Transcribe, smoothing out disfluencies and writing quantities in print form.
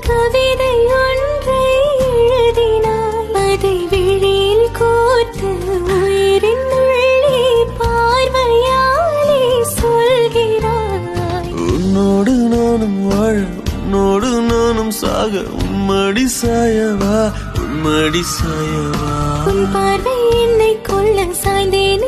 கவிதை ஒன்றை எழுதினாய், அதை விழியில் கோர்த்து உயிரின் உள்ளே பார்வையாலே சொல்கிறாய். உன்னோடு நானும் வாழ, உன்னோடு நானும் சாக, உம்மடி சாயவா, உம்மடி சாயவா. உன் பார்வை என்னை கொள்ள சாய்ந்தேன்.